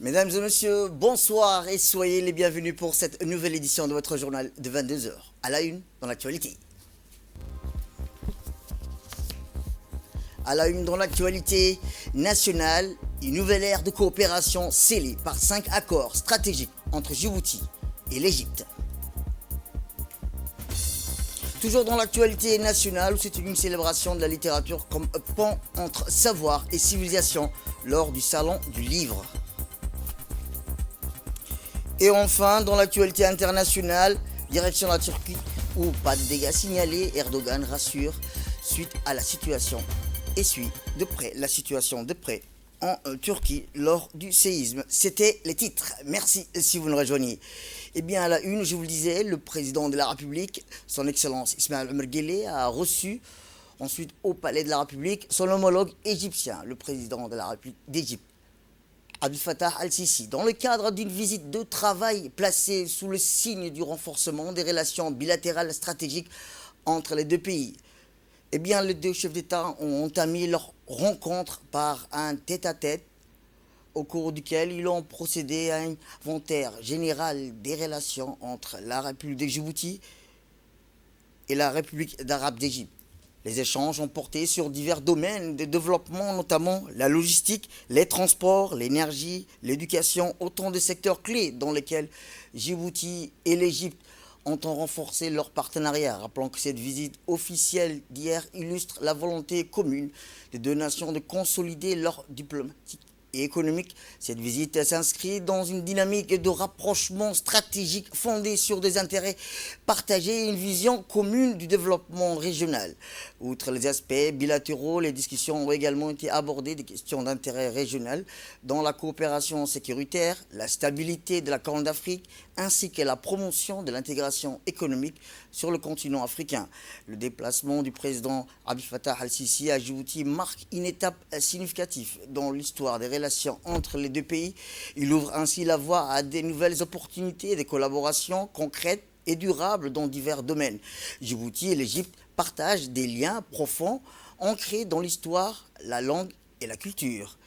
Mesdames et messieurs, bonsoir et soyez les bienvenus pour cette nouvelle édition de votre journal de 22 heures. À la une, dans l'actualité. À la une, dans l'actualité nationale, une nouvelle ère de coopération scellée par 5 accords stratégiques entre Djibouti et l'Égypte. Toujours dans l'actualité nationale, c'est une célébration de la littérature comme pont entre savoir et civilisation lors du Salon du Livre. Et enfin, dans l'actualité internationale, direction la Turquie, où pas de dégâts signalés, Erdogan rassure suite à la situation et suit de près la situation de près en Turquie lors du séisme. C'était les titres. Merci si vous nous rejoignez. Eh bien, à la une, je vous le disais, le président de la République, son Excellence Ismaël Omar Guelleh, a reçu ensuite au Palais de la République son homologue égyptien, le président de la République d'Égypte, Abdel Fattah al-Sisi, dans le cadre d'une visite de travail placée sous le signe du renforcement des relations bilatérales stratégiques entre les deux pays. Eh bien, les deux chefs d'État ont entamé leur rencontre par un tête-à-tête au cours duquel ils ont procédé à un inventaire général des relations entre la République de Djibouti et la République d'Arabe d'Égypte. Les échanges ont porté sur divers domaines de développement, notamment la logistique, les transports, l'énergie, l'éducation, autant de secteurs clés dans lesquels Djibouti et l'Égypte ont renforcé leur partenariat. Rappelons que cette visite officielle d'hier illustre la volonté commune des deux nations de consolider leur diplomatique et économique. Cette visite s'inscrit dans une dynamique de rapprochement stratégique fondée sur des intérêts partagés et une vision commune du développement régional. Outre les aspects bilatéraux, les discussions ont également été abordées des questions d'intérêt régional dans la coopération sécuritaire, la stabilité de la Corne d'Afrique ainsi que la promotion de l'intégration économique sur le continent africain. Le déplacement du président Abdel Fattah al-Sisi à Djibouti marque une étape significative dans l'histoire des relations entre les deux pays. Il ouvre ainsi la voie à de nouvelles opportunités de collaboration concrètes et durables dans divers domaines. Djibouti et l'Égypte partagent des liens profonds ancrés dans l'histoire, la langue et la culture.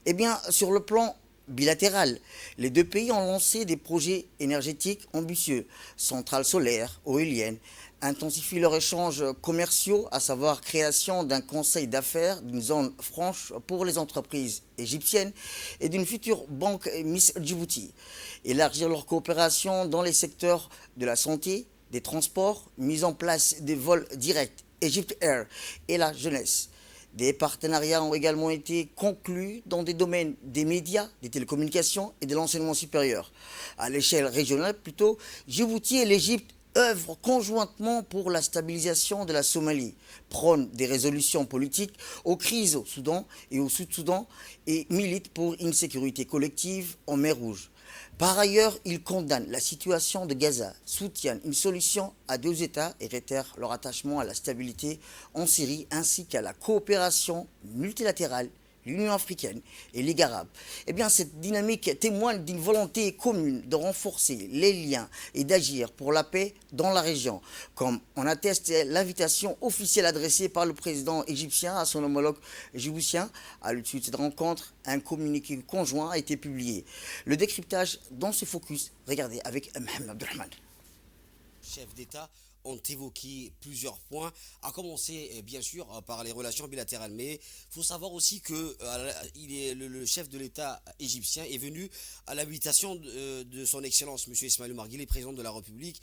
Eh bien, sur le plan bilatéral, les deux pays ont lancé des projets énergétiques ambitieux, centrales solaires, éoliennes, intensifient leurs échanges commerciaux, à savoir création d'un conseil d'affaires, d'une zone franche pour les entreprises égyptiennes et d'une future banque Miss Djibouti. Élargir leur coopération dans les secteurs de la santé, des transports, mise en place des vols directs, Egypt Air et la jeunesse. Des partenariats ont également été conclus dans des domaines des médias, des télécommunications et de l'enseignement supérieur. À l'échelle régionale, plutôt, Djibouti et l'Égypte œuvrent conjointement pour la stabilisation de la Somalie, prônent des résolutions politiques aux crises au Soudan et au Sud-Soudan et militent pour une sécurité collective en mer Rouge. Par ailleurs, ils condamnent la situation de Gaza, soutiennent une solution à deux États et réitèrent leur attachement à la stabilité en Syrie ainsi qu'à la coopération multilatérale, l'Union africaine et Ligue arabe. Eh bien, cette dynamique témoigne d'une volonté commune de renforcer les liens et d'agir pour la paix dans la région, comme en atteste l'invitation officielle adressée par le président égyptien à son homologue djiboutien. À l'issue de cette rencontre, un communiqué conjoint a été publié. Le décryptage dans ce focus, regardez avec Mohamed Abdelrahman. Chefs d'État ont évoqué plusieurs points, à commencer bien sûr par les relations bilatérales. Mais il faut savoir aussi que le chef de l'État égyptien est venu à l'invitation de son Excellence M. Ismaël Omar Guelleh, président de la République.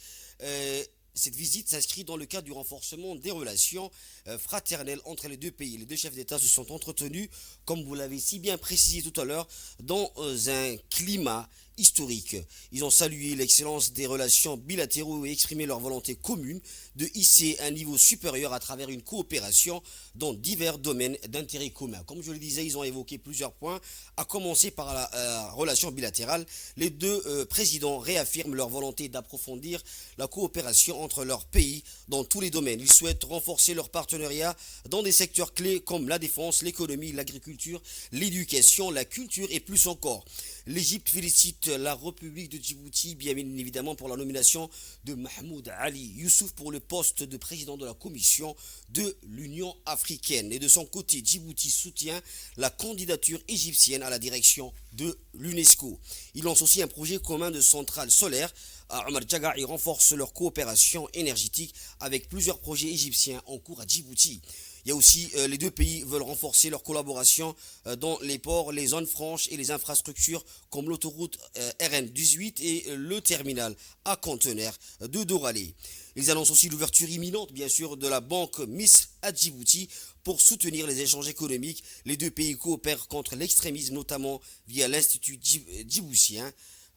Cette visite s'inscrit dans le cadre du renforcement des relations fraternelles entre les deux pays. Les deux chefs d'État se sont entretenus, comme vous l'avez si bien précisé tout à l'heure, dans un climat historique. Ils ont salué l'excellence des relations bilatéraux et exprimé leur volonté commune de hisser un niveau supérieur à travers une coopération dans divers domaines d'intérêt commun. Comme je le disais, ils ont évoqué plusieurs points, à commencer par la relation bilatérale. Les deux présidents réaffirment leur volonté d'approfondir la coopération entre leurs pays dans tous les domaines. Ils souhaitent renforcer leur partenariat dans des secteurs clés comme la défense, l'économie, l'agriculture, l'éducation, la culture et plus encore. L'Égypte félicite félicite la République de Djibouti, bien évidemment, pour la nomination de Mahmoud Ali Youssouf pour le poste de président de la Commission de l'Union africaine. Et de son côté, Djibouti soutient la candidature égyptienne à la direction de l'UNESCO. Ils lancent aussi un projet commun de centrale solaire à Omar Djaga et renforcent leur coopération énergétique avec plusieurs projets égyptiens en cours à Djibouti. Il y a aussi, les deux pays veulent renforcer leur collaboration dans les ports, les zones franches et les infrastructures comme l'autoroute RN18 et le terminal à conteneurs de Doralé. Ils annoncent aussi l'ouverture imminente, bien sûr, de la banque Misr à Djibouti pour soutenir les échanges économiques. Les deux pays coopèrent contre l'extrémisme, notamment via l'Institut djiboutien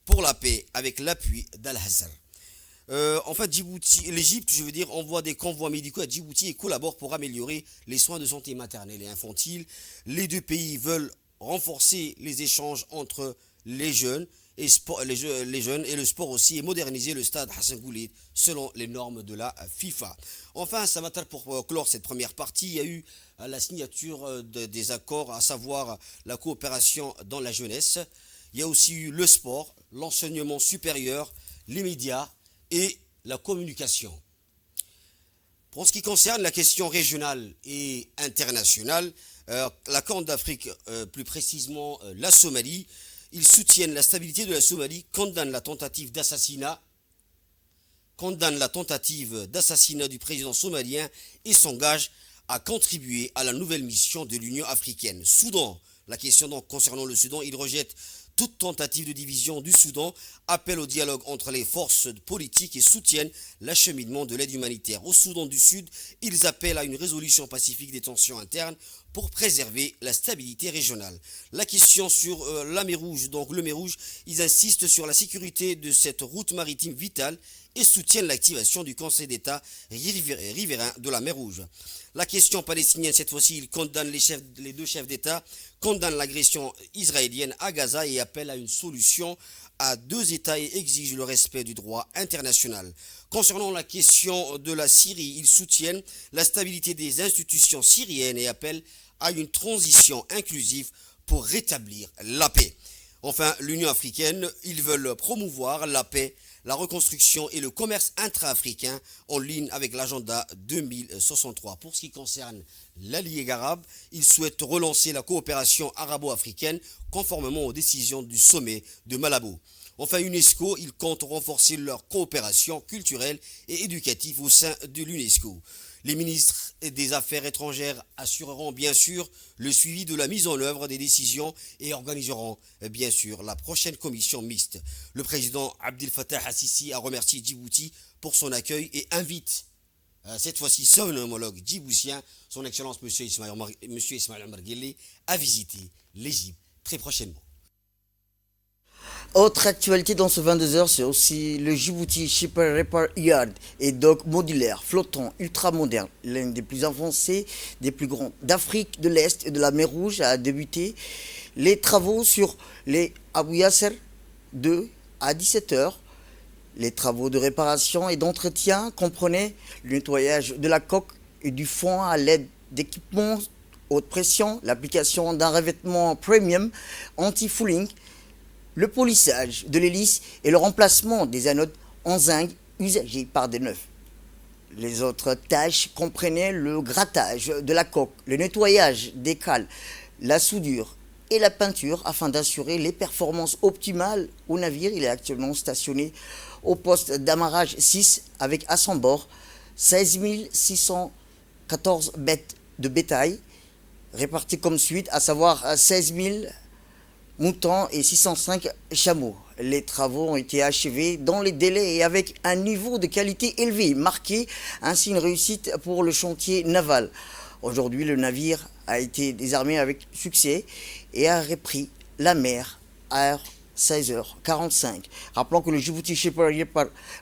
pour la paix avec l'appui d'Al-Hazar. En fait, l'Égypte, envoie des convois médicaux à Djibouti et collabore pour améliorer les soins de santé maternelle et infantile. Les deux pays veulent renforcer les échanges entre les jeunes et le sport aussi et moderniser le stade Hassan Goulet selon les normes de la FIFA. Enfin, ça va pour clore cette première partie. Il y a eu la signature des accords, à savoir la coopération dans la jeunesse. Il y a aussi eu le sport, l'enseignement supérieur, les médias et la communication. Pour ce qui concerne la question régionale et internationale, la Corne d'Afrique, plus précisément la Somalie, ils soutiennent la stabilité de la Somalie, condamnent la tentative d'assassinat du président somalien et s'engagent à contribuer à la nouvelle mission de l'Union africaine. Soudan, la question donc concernant le Soudan, ils rejettent toute tentative de division du Soudan, appellent au dialogue entre les forces politiques et soutiennent l'acheminement de l'aide humanitaire. Au Soudan du Sud, ils appellent à une résolution pacifique des tensions internes pour préserver la stabilité régionale. La question sur la mer Rouge, donc le mer Rouge, ils insistent sur la sécurité de cette route maritime vitale et soutiennent l'activation du Conseil d'État riverain de la mer Rouge. La question palestinienne, cette fois-ci, ils condamnent les deux chefs d'État, condamnent l'agression israélienne à Gaza et appellent à une solution à deux États et exigent le respect du droit international. Concernant la question de la Syrie, ils soutiennent la stabilité des institutions syriennes et appellent à une transition inclusive pour rétablir la paix. Enfin, l'Union africaine, ils veulent promouvoir la paix, la reconstruction et le commerce intra-africain en ligne avec l'agenda 2063. Pour ce qui concerne la Ligue arabe, ils souhaitent relancer la coopération arabo-africaine conformément aux décisions du sommet de Malabo. Enfin, UNESCO, ils comptent renforcer leur coopération culturelle et éducative au sein de l'UNESCO. Les ministres des Affaires étrangères assureront bien sûr le suivi de la mise en œuvre des décisions et organiseront bien sûr la prochaine commission mixte. Le président Abdel Fattah al-Sisi a remercié Djibouti pour son accueil et invite cette fois-ci son homologue djiboutien, son Excellence M. Ismaël Omar Guelleh, à visiter l'Égypte très prochainement. Autre actualité dans ce 22h, c'est aussi le Djibouti Shipper Repair Yard et dock modulaire, flottant, ultra moderne. L'un des plus avancés, des plus grands d'Afrique de l'Est et de la mer Rouge a débuté les travaux sur les Abou Yasser 2 à 17h. Les travaux de réparation et d'entretien comprenaient le nettoyage de la coque et du fond à l'aide d'équipements haute pression, l'application d'un revêtement premium anti-fouling, le polissage de l'hélice et le remplacement des anodes en zinc usagées par des neufs. Les autres tâches comprenaient le grattage de la coque, le nettoyage des cales, la soudure et la peinture afin d'assurer les performances optimales au navire. Il est actuellement stationné au poste d'amarrage 6 avec à son bord 16 614 bêtes de bétail réparties comme suite, à savoir 16 000 moutons et 605 chameaux. Les travaux ont été achevés dans les délais et avec un niveau de qualité élevé, marqué ainsi une réussite pour le chantier naval. Aujourd'hui, le navire a été désarmé avec succès et a repris la mer à 16h45. Rappelons que le Djibouti Shipper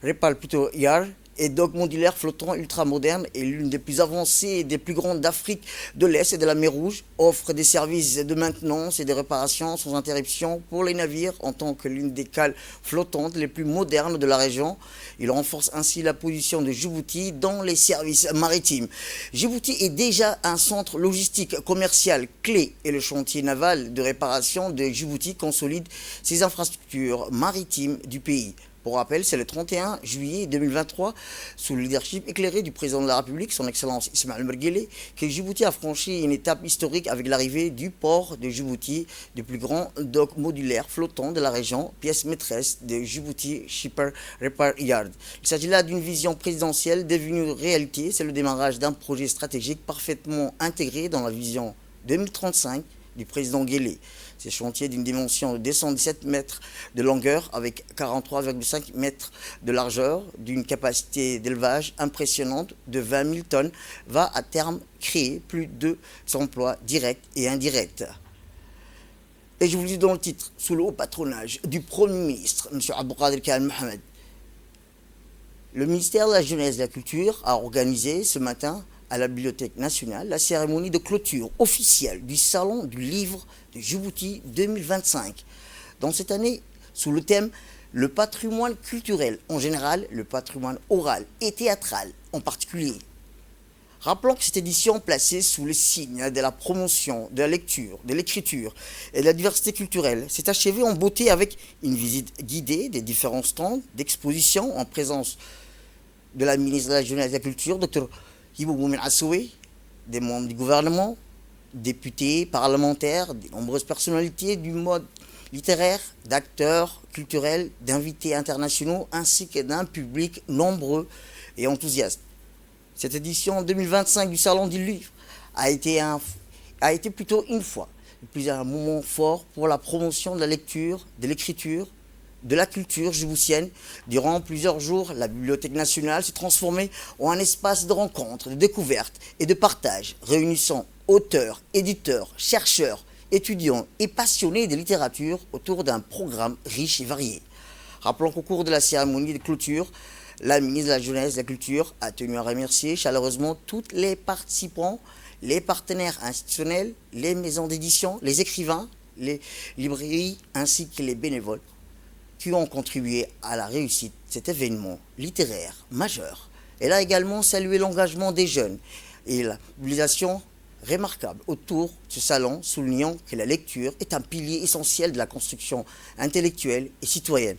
Repair Yard et dock modulaire flottant ultramoderne est l'une des plus avancées et des plus grandes d'Afrique de l'Est et de la mer Rouge, offre des services de maintenance et de réparation sans interruption pour les navires en tant que l'une des cales flottantes les plus modernes de la région. Il renforce ainsi la position de Djibouti dans les services maritimes. Djibouti est déjà un centre logistique commercial clé et le chantier naval de réparation de Djibouti consolide ses infrastructures maritimes du pays. Pour rappel, c'est le 31 juillet 2023, sous le leadership éclairé du président de la République, son Excellence Ismaël Omar Guelleh, que Djibouti a franchi une étape historique avec l'arrivée du port de Djibouti, du plus grand dock modulaire flottant de la région, pièce maîtresse de Djibouti Shipper Repair Yard. Il s'agit là d'une vision présidentielle devenue réalité. C'est le démarrage d'un projet stratégique parfaitement intégré dans la vision 2035 du président Guelleh. Ces chantiers d'une dimension de 217 mètres de longueur avec 43,5 mètres de largeur, d'une capacité d'élevage impressionnante de 20 000 tonnes, va à terme créer plus de 100 emplois directs et indirects. Et je vous le dis dans le titre, sous le haut patronage du Premier ministre, M. Abdelkader Khan Mohamed, le ministère de la Jeunesse et de la Culture a organisé ce matin à la Bibliothèque nationale la cérémonie de clôture officielle du Salon du Livre de Djibouti 2025. Dans cette année, sous le thème « Le patrimoine culturel en général, le patrimoine oral et théâtral en particulier ». Rappelons que cette édition placée sous le signe de la promotion, de la lecture, de l'écriture et de la diversité culturelle s'est achevée en beauté avec une visite guidée des différents stands d'exposition en présence de la ministre de la Jeunesse et de la Culture, Dr Hibou Moumen Assoué, des membres du gouvernement, députés, parlementaires, de nombreuses personnalités du mode littéraire, d'acteurs culturels, d'invités internationaux, ainsi que d'un public nombreux et enthousiaste. Cette édition 2025 du Salon du Livre a été plutôt une fois, un moment fort pour la promotion de la lecture, de l'écriture, de la culture djiboutienne. Durant plusieurs jours, la Bibliothèque nationale s'est transformée en un espace de rencontre, de découverte et de partage, réunissant auteurs, éditeurs, chercheurs, étudiants et passionnés de littérature autour d'un programme riche et varié. Rappelons qu'au cours de la cérémonie de clôture, la ministre de la Jeunesse et de la Culture a tenu à remercier chaleureusement tous les participants, les partenaires institutionnels, les maisons d'édition, les écrivains, les librairies ainsi que les bénévoles qui ont contribué à la réussite de cet événement littéraire majeur. Elle a également salué l'engagement des jeunes et la mobilisation remarquable autour de ce salon, soulignant que la lecture est un pilier essentiel de la construction intellectuelle et citoyenne.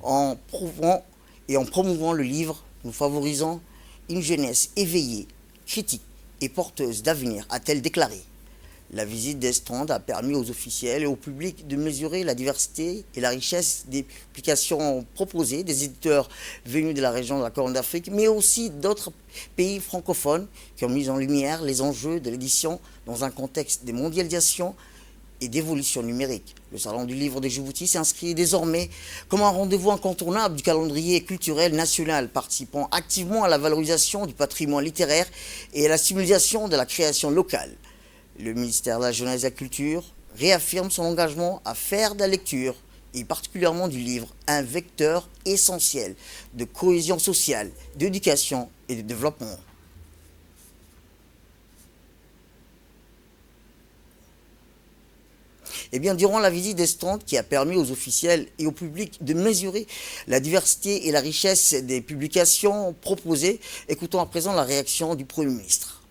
En promouvant le livre, nous favorisons une jeunesse éveillée, critique et porteuse d'avenir, a-t-elle déclaré. La visite des stands a permis aux officiels et au public de mesurer la diversité et la richesse des publications proposées des éditeurs venus de la région de la Corne d'Afrique, mais aussi d'autres pays francophones qui ont mis en lumière les enjeux de l'édition dans un contexte de mondialisation et d'évolution numérique. Le Salon du Livre de Djibouti s'inscrit désormais comme un rendez-vous incontournable du calendrier culturel national, participant activement à la valorisation du patrimoine littéraire et à la stimulation de la création locale. Le ministère de la Jeunesse et de la Culture réaffirme son engagement à faire de la lecture, et particulièrement du livre, un vecteur essentiel de cohésion sociale, d'éducation et de développement. Eh bien, durant la visite des stands qui a permis aux officiels et au public de mesurer la diversité et la richesse des publications proposées, écoutons à présent la réaction du Premier ministre.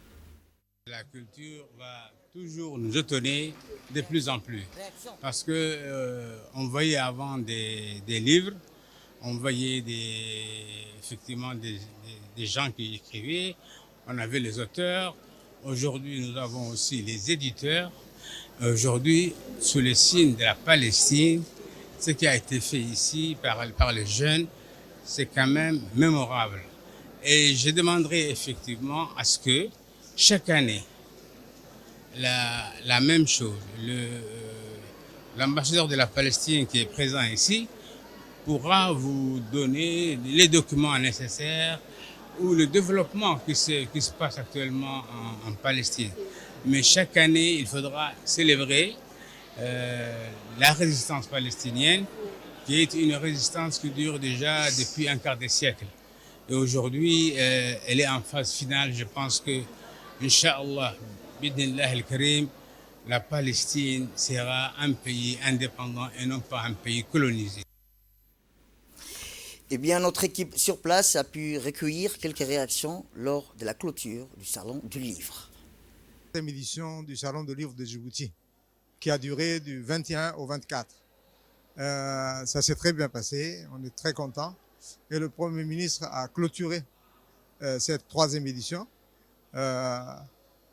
La culture va toujours nous étonner de plus en plus. Parce qu'on voyait avant des livres, on voyait effectivement des gens qui écrivaient, on avait les auteurs. Aujourd'hui, nous avons aussi les éditeurs. Aujourd'hui, sous le signe de la Palestine, ce qui a été fait ici par les jeunes, c'est quand même mémorable. Et je demanderai effectivement à ce que chaque année, la même chose, l'ambassadeur de la Palestine qui est présent ici pourra vous donner les documents nécessaires ou le développement qui se passe actuellement en Palestine. Mais chaque année, il faudra célébrer la résistance palestinienne, qui est une résistance qui dure déjà depuis un quart de siècle. Et aujourd'hui, elle est en phase finale. Je pense que, Inch'Allah, Bidnillah al-Karim, la Palestine sera un pays indépendant et non pas un pays colonisé. Eh bien, notre équipe sur place a pu recueillir quelques réactions lors de la clôture du Salon du Livre. Édition du Salon du Livre de Djibouti, qui a duré du 21 au 24. Ça s'est très bien passé, on est très contents. Et le Premier ministre a clôturé cette 3e édition.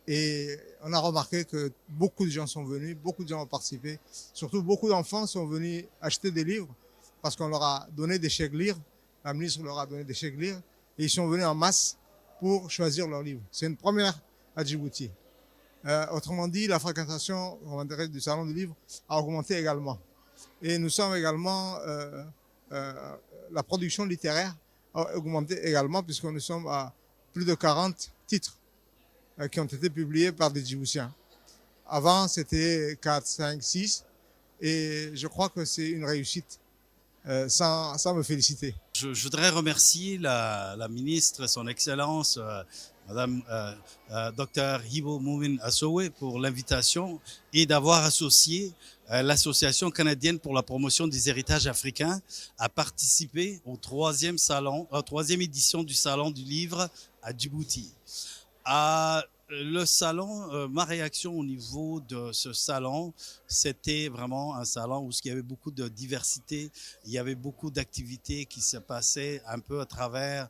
Et on a remarqué que beaucoup de gens sont venus, beaucoup de gens ont participé. Surtout, beaucoup d'enfants sont venus acheter des livres parce qu'on leur a donné des chèques lire. La ministre leur a donné des chèques lire et ils sont venus en masse pour choisir leurs livres. C'est une première à Djibouti. Autrement dit, la fréquentation du Salon du Livre a augmenté également. Et nous sommes également, la production littéraire a augmenté également puisque nous sommes à plus de 40 titres qui ont été publiés par des Djiboutiens. Avant, c'était 4, 5, 6 et je crois que c'est une réussite sans me féliciter. Je voudrais remercier la ministre, son Excellence, Madame Dr Hibo Moumin Assowe pour l'invitation et d'avoir associé l'Association canadienne pour la promotion des héritages africains à participer au 3e édition du Salon du Livre à Djibouti. Le salon, ma réaction au niveau de ce salon, c'était vraiment un salon où il y avait beaucoup de diversité, il y avait beaucoup d'activités qui se passaient un peu à travers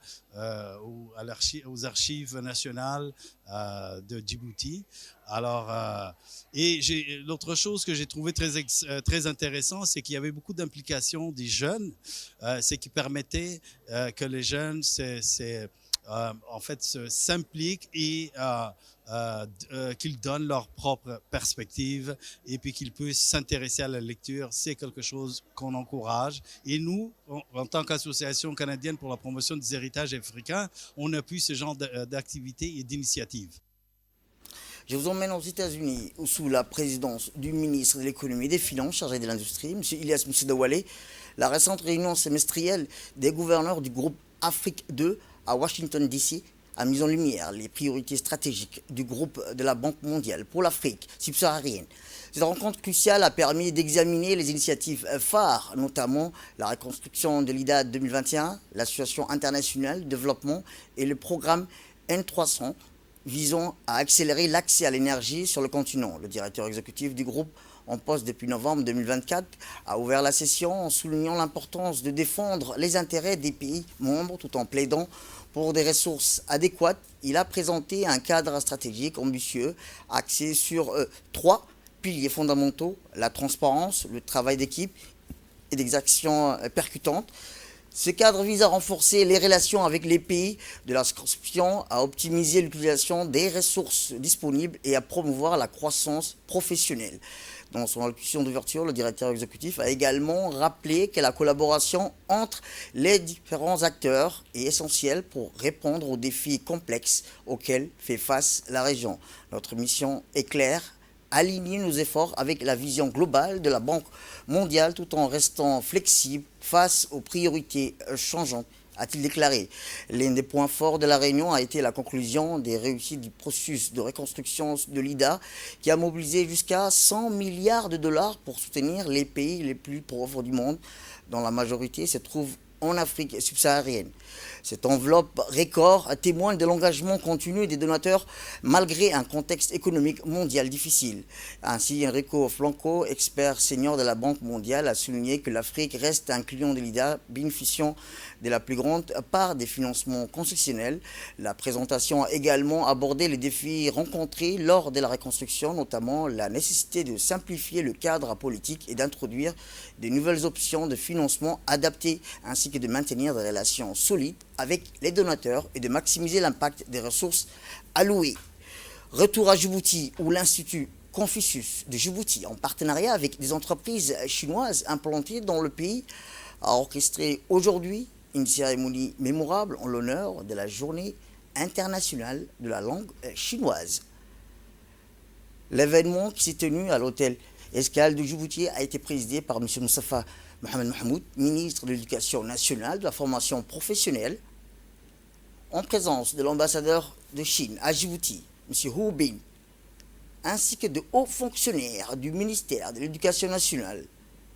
aux archives nationales de Djibouti. Alors, et l'autre chose que j'ai trouvé très intéressant, c'est qu'il y avait beaucoup d'implications des jeunes, ce qui permettait que les jeunes en fait s'impliquent et qu'ils donnent leur propre perspective et puis qu'ils puissent s'intéresser à la lecture. C'est quelque chose qu'on encourage. Et nous, en tant qu'Association canadienne pour la promotion des héritages africains, on appuie ce genre d'activités et d'initiatives. Je vous emmène aux États-Unis, où sous la présidence du ministre de l'économie et des finances chargé de l'industrie, M. Ilyas Moussouda-Wale, la récente réunion semestrielle des gouverneurs du groupe Afrique 2 à Washington DC a mis en lumière les priorités stratégiques du groupe de la Banque mondiale pour l'Afrique subsaharienne. Cette rencontre cruciale a permis d'examiner les initiatives phares, notamment la reconstruction de l'IDA 2021, l'Association internationale de développement et le programme N300 visant à accélérer l'accès à l'énergie sur le continent. Le directeur exécutif du groupe, en poste depuis novembre 2024, a ouvert la session en soulignant l'importance de défendre les intérêts des pays membres tout en plaidant pour des ressources adéquates. Il a présenté un cadre stratégique ambitieux axé sur 3 piliers fondamentaux: la transparence, le travail d'équipe et des actions percutantes. Ce cadre vise à renforcer les relations avec les pays de la circonscription, à optimiser l'utilisation des ressources disponibles et à promouvoir la croissance professionnelle. Dans son allocution d'ouverture, le directeur exécutif a également rappelé que la collaboration entre les différents acteurs est essentielle pour répondre aux défis complexes auxquels fait face la région. Notre mission est claire: aligner nos efforts avec la vision globale de la Banque mondiale tout en restant flexible face aux priorités changeantes, a-t-il déclaré. L'un des points forts de la réunion a été la conclusion des réussites du processus de reconstruction de l'IDA qui a mobilisé jusqu'à 100 milliards de dollars pour soutenir les pays les plus pauvres du monde, dont la majorité se trouve en Afrique subsaharienne. Cette enveloppe record témoigne de l'engagement continu des donateurs malgré un contexte économique mondial difficile. Ainsi, Enrico Flanco, expert senior de la Banque mondiale, a souligné que l'Afrique reste un client de l'IDA bénéficiant de la plus grande part des financements concessionnels. La présentation a également abordé les défis rencontrés lors de la reconstruction, notamment la nécessité de simplifier le cadre politique et d'introduire de nouvelles options de financement adaptées, ainsi que de maintenir des relations solides avec les donateurs et de maximiser l'impact des ressources allouées. Retour à Djibouti, où l'Institut Confucius de Djibouti, en partenariat avec des entreprises chinoises implantées dans le pays, a orchestré aujourd'hui une cérémonie mémorable en l'honneur de la Journée internationale de la langue chinoise. L'événement qui s'est tenu à l'hôtel Escale de Djibouti a été présidé par M. Moustapha Mohamed Mahmoud, ministre de l'Éducation nationale, de la formation professionnelle en présence de l'ambassadeur de Chine à Djibouti, M. Hu Bin, ainsi que de hauts fonctionnaires du ministère de l'Éducation nationale,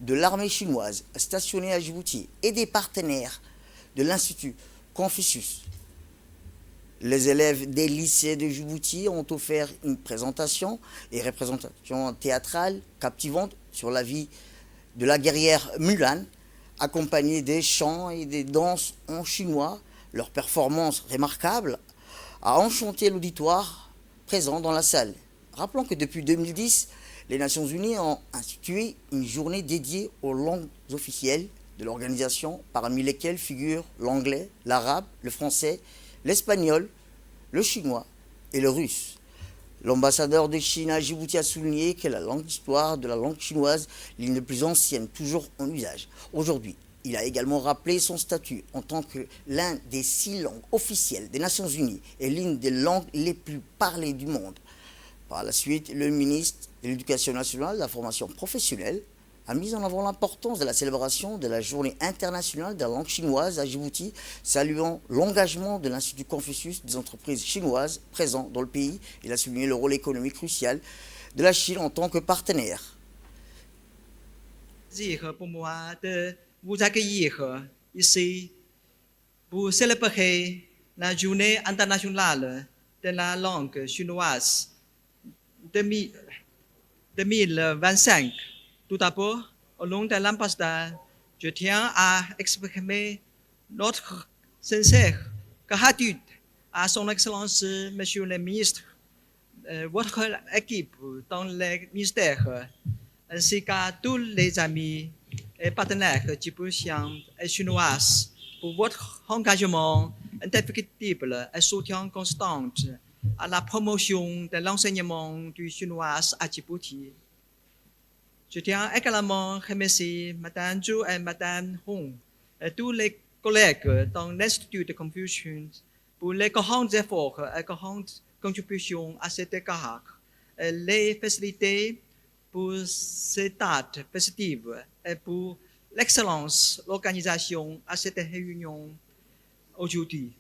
de l'armée chinoise stationnée à Djibouti et des partenaires de l'Institut Confucius. Les élèves des lycées de Djibouti ont offert une présentation et représentation théâtrale captivante sur la vie de la guerrière Mulan, accompagnée des chants et des danses en chinois. Leur performance remarquable a enchanté l'auditoire présent dans la salle. Rappelons que depuis 2010, les Nations Unies ont institué une journée dédiée aux langues officielles de l'organisation, parmi lesquelles figurent l'anglais, l'arabe, le français, l'espagnol, le chinois et le russe. L'ambassadeur de Chine à Djibouti a souligné que la langue d'histoire de la langue chinoise, l'une des plus anciennes toujours en usage. Aujourd'hui, il a également rappelé son statut en tant que l'un des 6 langues officielles des Nations Unies et l'une des langues les plus parlées du monde. Par la suite, le ministre de l'Éducation nationale et de la formation professionnelle a mis en avant l'importance de la célébration de la Journée internationale de la langue chinoise à Djibouti, saluant l'engagement de l'Institut Confucius des entreprises chinoises présentes dans le pays. Il a souligné le rôle économique crucial de la Chine en tant que partenaire. Vous accueillir ici pour célébrer la Journée internationale de la langue chinoise 2025. Tout d'abord, au nom de l'ambassadeur, je tiens à exprimer notre sincère gratitude à son Excellence, Monsieur le Ministre, votre équipe dans le ministère, ainsi qu'à tous les amis et partenaires djiboutiens et chinois pour votre engagement indéfectible et soutien constant à la promotion de l'enseignement du chinois à Djibouti. Je tiens également à remercier Mme Zhu et Mme Hong et tous les collègues dans l'Institut de Confucius pour les grands efforts et grandes contributions à cet égard et les facilités pour cette date festive et pour l'excellence de l'organisation à cette réunion aujourd'hui.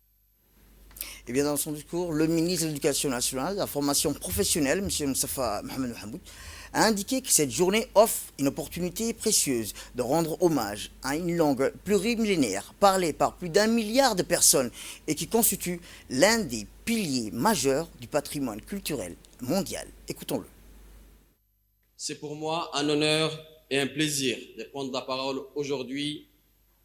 Et bien dans son discours, le ministre de l'Éducation nationale, de la formation professionnelle, M. Moustapha Mohamed Mohamoud, a indiqué que cette journée offre une opportunité précieuse de rendre hommage à une langue plurimillénaire parlée par plus d'1 milliard de personnes et qui constitue l'un des piliers majeurs du patrimoine culturel mondial. Écoutons-le. C'est pour moi un honneur et un plaisir de prendre la parole aujourd'hui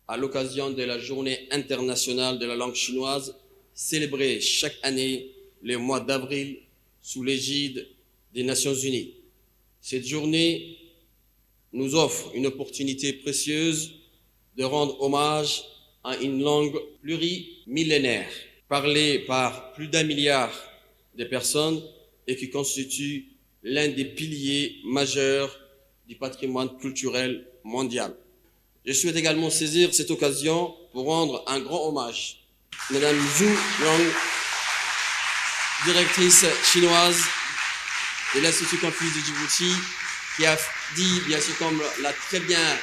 à l'occasion de la Journée internationale de la langue chinoise, célébrée chaque année le mois d'avril sous l'égide des Nations Unies. Cette journée nous offre une opportunité précieuse de rendre hommage à une langue plurimillénaire, parlée par plus d'1 milliard de personnes et qui constitue l'un des piliers majeurs du patrimoine culturel mondial. Je souhaite également saisir cette occasion pour rendre un grand hommage à Mme Zhu Yang, directrice chinoise de l'Institut Confucius de Djibouti, qui a dit, bien sûr, comme l'a très bien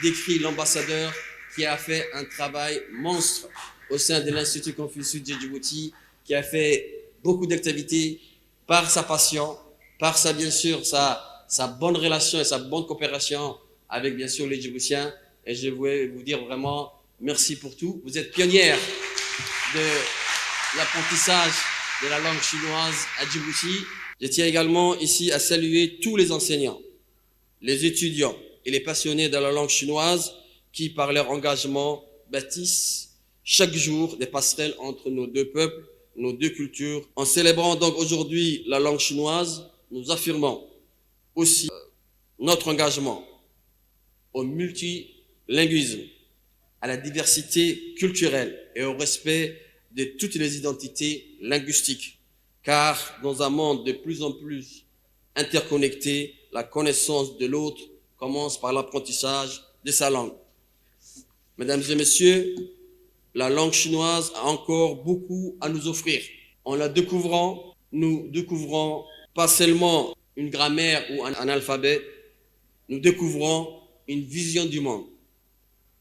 décrit l'ambassadeur, qui a fait un travail monstre au sein de l'Institut Confucius de Djibouti, qui a fait beaucoup d'activités par sa passion, par sa, bien sûr, sa bonne relation et sa bonne coopération avec, bien sûr, les Djiboutiens. Et je voulais vous dire vraiment merci pour tout. Vous êtes pionnière de l'apprentissage de la langue chinoise à Djibouti. Je tiens également ici à saluer tous les enseignants, les étudiants et les passionnés de la langue chinoise qui, par leur engagement, bâtissent chaque jour des passerelles entre nos deux peuples, nos deux cultures. En célébrant donc aujourd'hui la langue chinoise, nous affirmons aussi notre engagement au multilinguisme, à la diversité culturelle et au respect de toutes les identités linguistiques. Car dans un monde de plus en plus interconnecté, la connaissance de l'autre commence par l'apprentissage de sa langue. Mesdames et messieurs, la langue chinoise a encore beaucoup à nous offrir. En la découvrant, nous découvrons pas seulement une grammaire ou un alphabet, nous découvrons une vision du monde,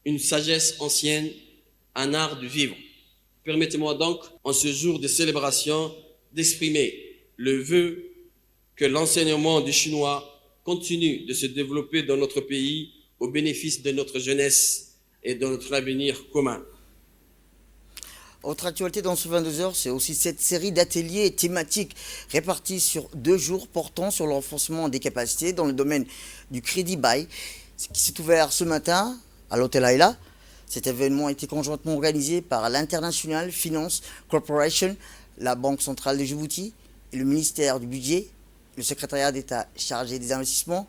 une sagesse ancienne, un art de vivre. Permettez-moi donc, en ce jour de célébration, d'exprimer le vœu que l'enseignement du chinois continue de se développer dans notre pays au bénéfice de notre jeunesse et de notre avenir commun. Autre actualité dans ce 22h, c'est aussi cette série d'ateliers thématiques répartis sur 2 jours portant sur le renforcement des capacités dans le domaine du crédit bail, qui s'est ouvert ce matin à l'hôtel Aïla. Cet événement a été conjointement organisé par l'International Finance Corporation, la Banque centrale de Djibouti et le ministère du Budget, le secrétariat d'État chargé des investissements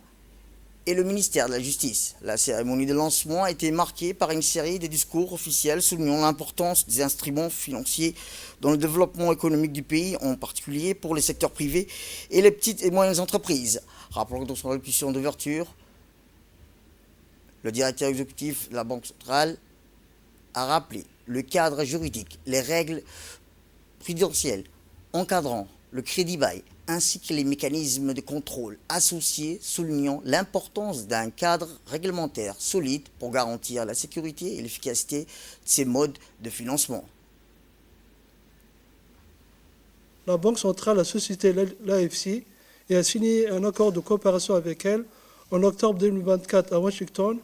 et le ministère de la Justice. La cérémonie de lancement a été marquée par une série de discours officiels soulignant l'importance des instruments financiers dans le développement économique du pays, en particulier pour les secteurs privés et les petites et moyennes entreprises. Rappelons que dans son allocution d'ouverture, le directeur exécutif de la Banque centrale a rappelé le cadre juridique, les règles prudentielles encadrant le crédit bail, ainsi que les mécanismes de contrôle associés, soulignant l'importance d'un cadre réglementaire solide pour garantir la sécurité et l'efficacité de ces modes de financement. La Banque centrale a sollicité l'AFC et a signé un accord de coopération avec elle en octobre 2024 à Washington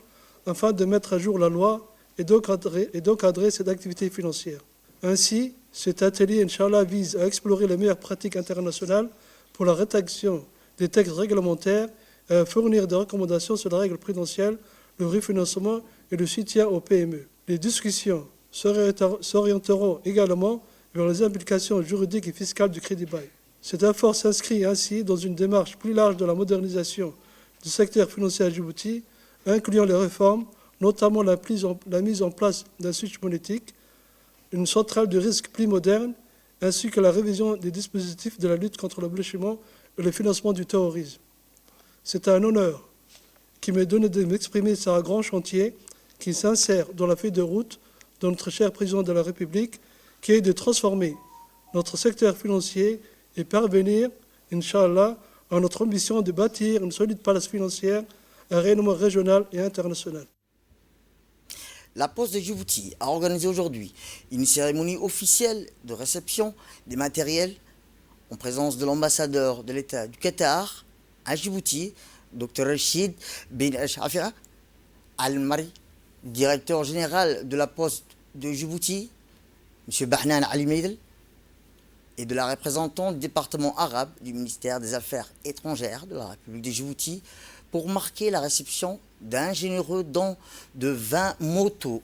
afin de mettre à jour la loi et d'encadrer cette activité financière. Ainsi, cet atelier, Inch'Allah, vise à explorer les meilleures pratiques internationales pour la rédaction des textes réglementaires et à fournir des recommandations sur les règles prudentielles, le refinancement et le soutien aux PME. Les discussions s'orienteront également vers les implications juridiques et fiscales du crédit bail. Cet effort s'inscrit ainsi dans une démarche plus large de la modernisation du secteur financier à Djibouti, incluant les réformes, notamment la mise en place d'un switch monétique, une centrale de risque plus moderne, ainsi que la révision des dispositifs de la lutte contre le blanchiment et le financement du terrorisme. C'est un honneur qui m'est donné de m'exprimer sur un grand chantier qui s'insère dans la feuille de route de notre cher président de la République, qui est de transformer notre secteur financier et parvenir, Inch'Allah, à notre ambition de bâtir une solide place financière, un rayonnement régional et international. La Poste de Djibouti a organisé aujourd'hui une cérémonie officielle de réception des matériels en présence de l'ambassadeur de l'État du Qatar à Djibouti, Dr Rachid Ben Ashafia Al-Mari, directeur général de la Poste de Djibouti, M. Bahnan Ali Meidel, et de la représentante du département arabe du ministère des Affaires étrangères de la République de Djibouti pour marquer la réception d'un généreux don de 20 motos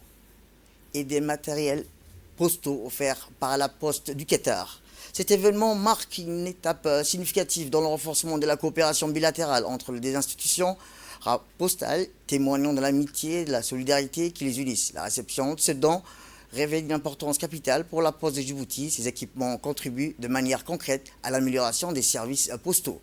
et des matériels postaux offerts par la Poste du Qatar. Cet événement marque une étape significative dans le renforcement de la coopération bilatérale entre les deux institutions postales, témoignant de l'amitié et de la solidarité qui les unissent. La réception de ce don révèle une importance capitale pour la Poste de Djibouti. Ces équipements contribuent de manière concrète à l'amélioration des services postaux.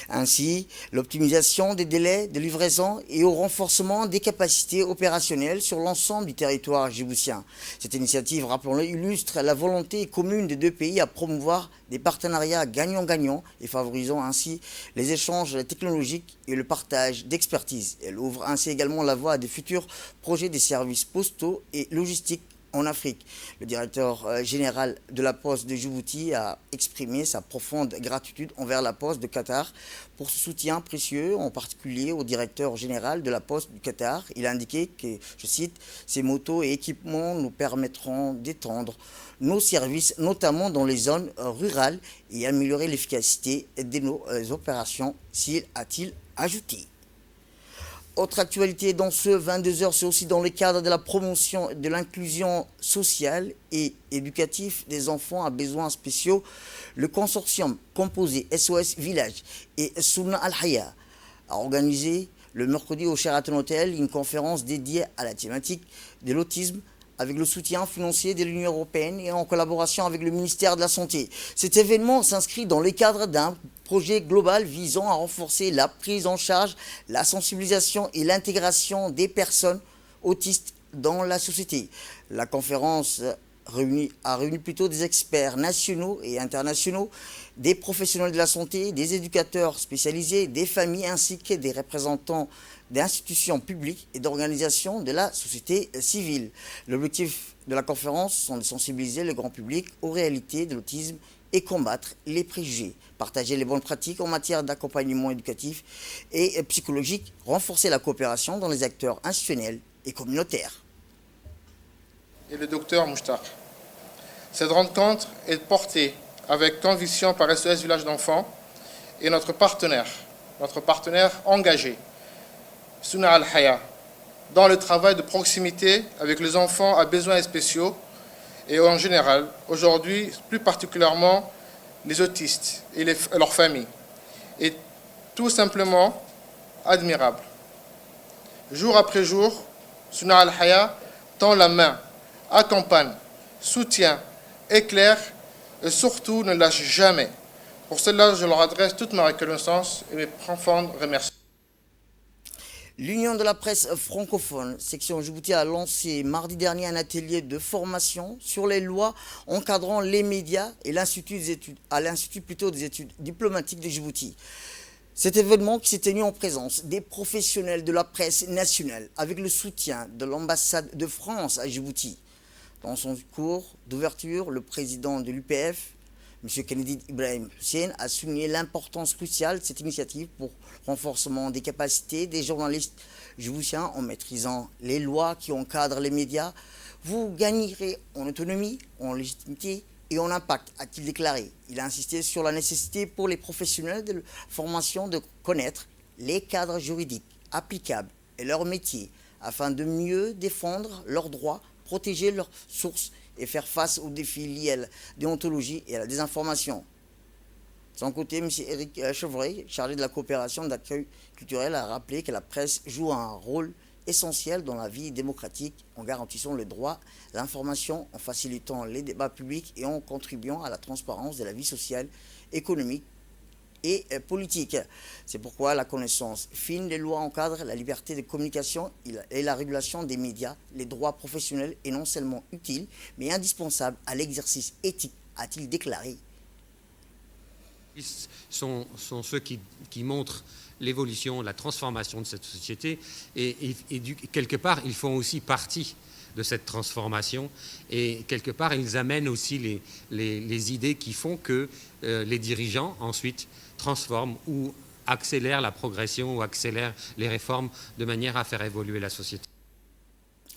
Ainsi, l'optimisation des délais de livraison et au renforcement des capacités opérationnelles sur l'ensemble du territoire djiboutien. Cette initiative, rappelons-le, illustre la volonté commune des deux pays à promouvoir des partenariats gagnant-gagnant et favorisant ainsi les échanges technologiques et le partage d'expertise. Elle ouvre ainsi également la voie à des futurs projets des services postaux et logistiques en Afrique. Le directeur général de la Poste de Djibouti a exprimé sa profonde gratitude envers la Poste de Qatar pour ce soutien précieux, en particulier au directeur général de la Poste du Qatar. Il a indiqué que, je cite, « ces motos et équipements nous permettront d'étendre nos services, notamment dans les zones rurales, et améliorer l'efficacité de nos opérations », a-t-il ajouté. Autre actualité dans ce 22h, c'est aussi dans le cadre de la promotion de l'inclusion sociale et éducative des enfants à besoins spéciaux. Le consortium composé SOS Village et Sunna Al-Haya a organisé le mercredi au Sheraton Hotel une conférence dédiée à la thématique de l'autisme avec le soutien financier de l'Union européenne et en collaboration avec le ministère de la Santé. Cet événement s'inscrit dans le cadre d'un projet global visant à renforcer la prise en charge, la sensibilisation et l'intégration des personnes autistes dans la société. La conférence a réuni plutôt des experts nationaux et internationaux, des professionnels de la santé, des éducateurs spécialisés, des familles ainsi que des représentants d'institutions publiques et d'organisations de la société civile. L'objectif de la conférence sont de sensibiliser le grand public aux réalités de l'autisme et combattre les préjugés, partager les bonnes pratiques en matière d'accompagnement éducatif et psychologique, renforcer la coopération dans les acteurs institutionnels et communautaires. Et le docteur Moushtaq. Cette rencontre est portée avec conviction par SOS Village d'Enfants et notre partenaire engagé, Suna Al-Haya, dans le travail de proximité avec les enfants à besoins spéciaux et en général, aujourd'hui, plus particulièrement les autistes et leurs familles, est tout simplement admirable. Jour après jour, Suna Al-Haya tend la main, accompagne, soutient, éclaire et surtout ne lâche jamais. Pour cela, je leur adresse toute ma reconnaissance et mes profonds remerciements. L'Union de la presse francophone, section Djibouti, a lancé mardi dernier un atelier de formation sur les lois encadrant les médias et l'Institut des études diplomatiques de Djibouti. Cet événement qui s'est tenu en présence des professionnels de la presse nationale avec le soutien de l'ambassade de France à Djibouti. Dans son cours d'ouverture, le président de l'UPF, M. Kennedy Ibrahim Hussein, a souligné l'importance cruciale de cette initiative pour le renforcement des capacités des journalistes djiboutiens en maîtrisant les lois qui encadrent les médias. Vous gagnerez en autonomie, en légitimité et en impact, a-t-il déclaré. Il a insisté sur la nécessité pour les professionnels de formation de connaître les cadres juridiques applicables et leur métier afin de mieux défendre leurs droits, protéger leurs sources et faire face aux défis liés à la déontologie et à la désinformation. De son côté, M. Éric Chevreuil, chargé de la coopération d'accueil culturel, a rappelé que la presse joue un rôle essentiel dans la vie démocratique en garantissant le droit à l'information, en facilitant les débats publics et en contribuant à la transparence de la vie sociale, économique et politique. C'est pourquoi la connaissance fine des lois encadre la liberté de communication et la régulation des médias, les droits professionnels est non seulement utile, mais indispensable à l'exercice éthique, a-t-il déclaré. Sont ceux qui montrent l'évolution, la transformation de cette société et quelque part, ils font aussi partie de cette transformation et quelque part, ils amènent aussi les idées qui font que les dirigeants ensuite transforment ou accélèrent la progression ou accélèrent les réformes de manière à faire évoluer la société.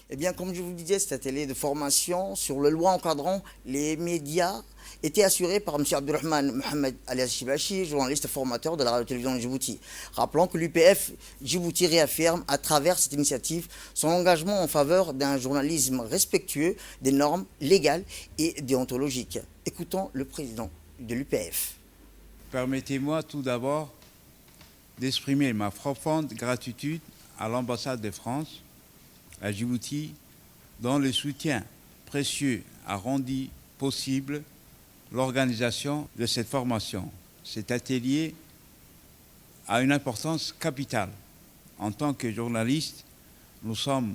Eh bien, comme je vous le disais, cet atelier de formation sur les lois encadrant les médias était assuré par M. Abdurrahman Mohamed alias Shibashi, journaliste formateur de la radio-télévision de Djibouti. Rappelons que l'UPF Djibouti réaffirme à travers cette initiative son engagement en faveur d'un journalisme respectueux des normes légales et déontologiques. Écoutons le président de l'UPF. Permettez-moi tout d'abord d'exprimer ma profonde gratitude à l'ambassade de France à Djibouti, dont le soutien précieux a rendu possible l'organisation de cette formation. Cet atelier a une importance capitale. En tant que journalistes, nous sommes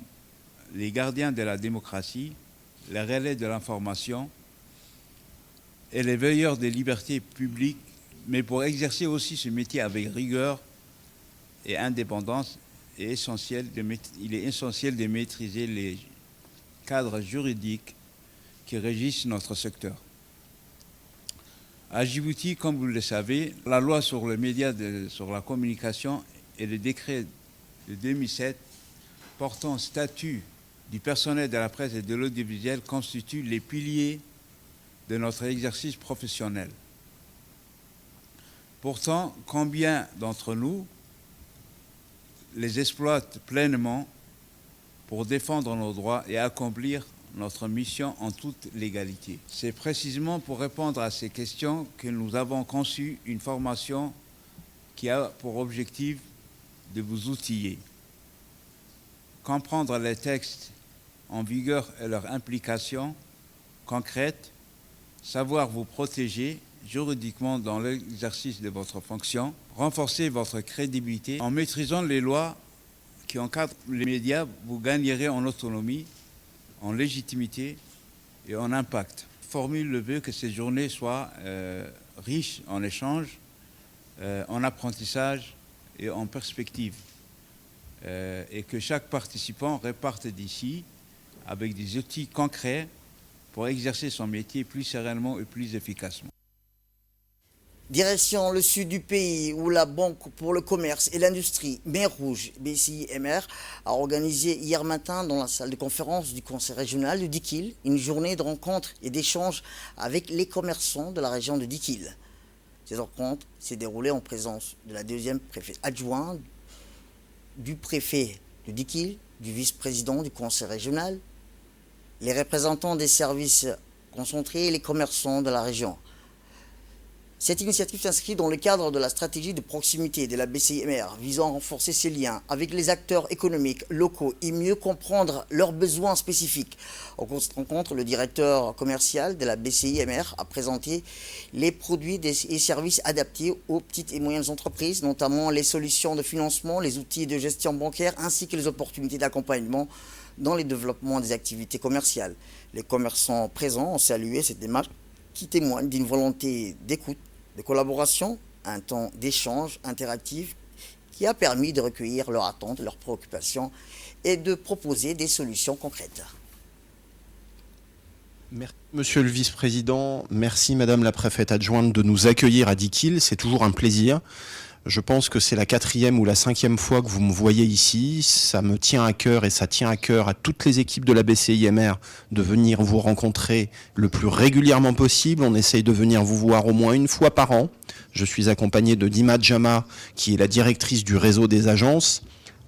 les gardiens de la démocratie, les relais de l'information et les veilleurs des libertés publiques, mais pour exercer aussi ce métier avec rigueur et indépendance, il est essentiel de maîtriser les cadres juridiques qui régissent notre secteur. À Djibouti, comme vous le savez, la loi sur les médias, sur la communication et le décret de 2007 portant statut du personnel de la presse et de l'audiovisuel constituent les piliers de notre exercice professionnel. Pourtant, combien d'entre nous les exploitent pleinement pour défendre nos droits et accomplir notre mission en toute légalité. C'est précisément pour répondre à ces questions que nous avons conçu une formation qui a pour objectif de vous outiller, comprendre les textes en vigueur et leurs implications concrètes, savoir vous protéger juridiquement dans l'exercice de votre fonction, renforcer votre crédibilité. En maîtrisant les lois qui encadrent les médias, vous gagnerez en autonomie, en légitimité et en impact. Formule le vœu que ces journées soient riches en échanges, en apprentissage et en perspective. Et que chaque participant reparte d'ici avec des outils concrets pour exercer son métier plus sereinement et plus efficacement. Direction le sud du pays où la Banque pour le commerce et l'industrie Mer Rouge, BCIMR, a organisé hier matin dans la salle de conférence du conseil régional de Dikil une journée de rencontres et d'échanges avec les commerçants de la région de Dikil. Ces rencontres s'est déroulées en présence de la deuxième préfète adjointe, du préfet de Dikil, du vice-président du conseil régional, les représentants des services concentrés et les commerçants de la région. Cette initiative s'inscrit dans le cadre de la stratégie de proximité de la BCIMR visant à renforcer ses liens avec les acteurs économiques locaux et mieux comprendre leurs besoins spécifiques. En rencontre, le directeur commercial de la BCIMR a présenté les produits et services adaptés aux petites et moyennes entreprises, notamment les solutions de financement, les outils de gestion bancaire ainsi que les opportunités d'accompagnement dans le développement des activités commerciales. Les commerçants présents ont salué cette démarche qui témoigne d'une volonté d'écoute, de collaboration, un temps d'échange interactif qui a permis de recueillir leurs attentes, leurs préoccupations et de proposer des solutions concrètes. Monsieur le vice-président, merci Madame la préfète adjointe de nous accueillir à Dikil, c'est toujours un plaisir. Je pense que c'est la 4e ou la 5e fois que vous me voyez ici. Ça me tient à cœur et ça tient à cœur à toutes les équipes de la BCIMR de venir vous rencontrer le plus régulièrement possible. On essaye de venir vous voir au moins une fois par an. Je suis accompagné de Dima Djama, qui est la directrice du réseau des agences.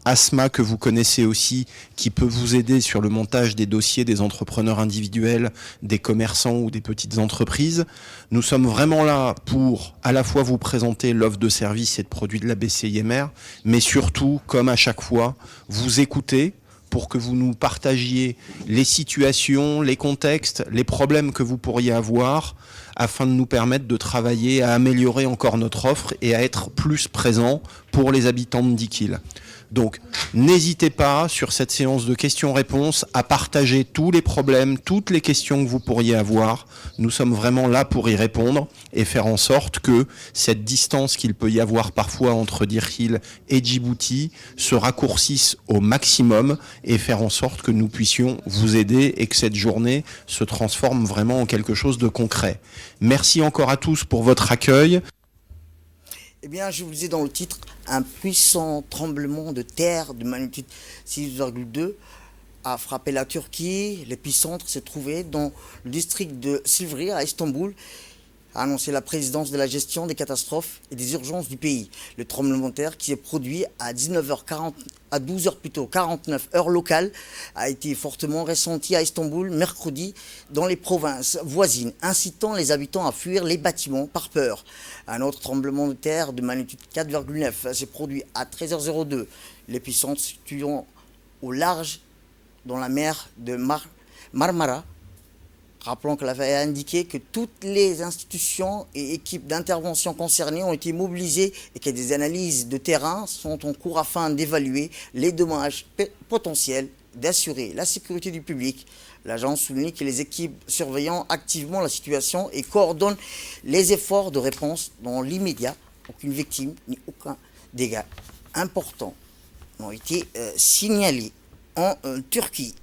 Asma, que vous connaissez aussi, qui peut vous aider sur le montage des dossiers des entrepreneurs individuels, des commerçants ou des petites entreprises. Nous sommes vraiment là pour à la fois vous présenter l'offre de services et de produits de la BCIMR, mais surtout, comme à chaque fois, vous écouter pour que vous nous partagiez les situations, les contextes, les problèmes que vous pourriez avoir, afin de nous permettre de travailler à améliorer encore notre offre et à être plus présent pour les habitants de Dikil. Donc, n'hésitez pas, sur cette séance de questions-réponses, à partager tous les problèmes, toutes les questions que vous pourriez avoir. Nous sommes vraiment là pour y répondre et faire en sorte que cette distance qu'il peut y avoir parfois entre Dikil et Djibouti se raccourcisse au maximum et faire en sorte que nous puissions vous aider et que cette journée se transforme vraiment en quelque chose de concret. Merci encore à tous pour votre accueil. Eh bien, je vous disais dans le titre, un puissant tremblement de terre de magnitude 6,2 a frappé la Turquie. L'épicentre se trouvait dans le district de Silivri à Istanbul, a annoncé la présidence de la gestion des catastrophes et des urgences du pays. Le tremblement de terre qui s'est produit à 12h49 heure locale a été fortement ressenti à Istanbul mercredi dans les provinces voisines, incitant les habitants à fuir les bâtiments par peur. Un autre tremblement de terre de magnitude 4,9 s'est produit à 13h02. L'épicentre se situant au large dans la mer de Marmara. Rappelons que l'affaire a indiqué que toutes les institutions et équipes d'intervention concernées ont été mobilisées et que des analyses de terrain sont en cours afin d'évaluer les dommages potentiels, d'assurer la sécurité du public. L'agence souligne que les équipes surveillant activement la situation et coordonnent les efforts de réponse dans l'immédiat. Aucune victime ni aucun dégât important n'ont été signalés en Turquie.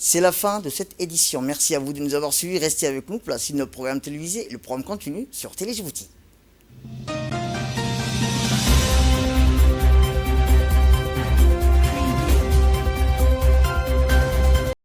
C'est la fin de cette édition. Merci à vous de nous avoir suivis. Restez avec nous pour la suite de notre programme télévisé. Le programme continue sur Télé Djibouti.